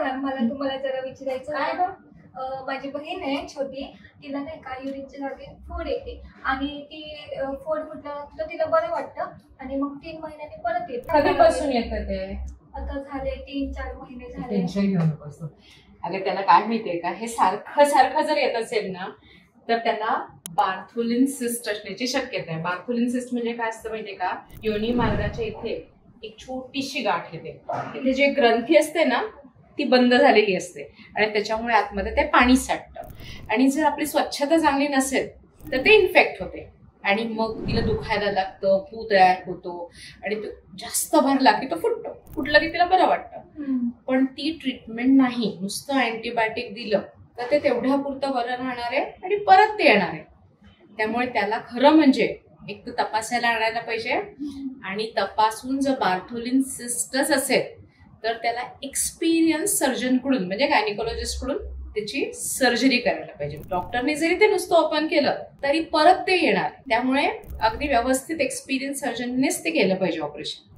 Ma'am मला तुम्हाला जरा विचारायचं आहे. माझी बहीण आहे छोटी, तिला नाही का युरिनच्या जागी फोड येते आणि ती फोड फुटल्यानंतर तिला बरं वाटतं आणि मग 3 महिन्यांनी परत येते. कधीपासून येतं ते? आता झाले 3-4 महिने झाले. टेन्शन घेऊ नकोस. अगं त्यांना काय माहितीये का, हे सारखं सारखं जर येत असेल ना तर त्यांना बार्थोलिन सिस्ट असण्याची शक्यता आहे. बार्थोलिन सिस्ट म्हणजे काय असतं माहितीये का, योनी मार्गाच्या इथे एक छोटीशी गाठ येते. इथे जे ग्रंथी असते ना ती बंद झालेली असते आणि त्याच्यामुळे आतमध्ये ते पाणी साठतं आणि जर आपली स्वच्छता चांगली नसेल तर ते इन्फेक्ट होते आणि मग तिला दुखायला लागतं, पू तयार होतो आणि तो जास्त भरला की तो फुटतो. फुटलं की तिला बरं वाटतं. पण ती ट्रीटमेंट नाही, नुसतं अँटीबायोटिक दिलं तर ते तेवढ्या पुरतं बरं राहणार आहे आणि परत ते येणार आहे. त्यामुळे त्याला खरं म्हणजे एक तर तपासायला आणायला पाहिजे आणि तपासून जर बार्थोलिन सिस्टच असेल तर त्याला एक्सपिरियन्स सर्जनकडून म्हणजे गायनेकोलॉजिस्ट कडून त्याची सर्जरी करायला पाहिजे. डॉक्टरने जरी ते नुसतं ओपन केलं तरी परत ते येणार. त्यामुळे अगदी व्यवस्थित एक्सपिरियन्स सर्जननेच ते केलं पाहिजे ऑपरेशन.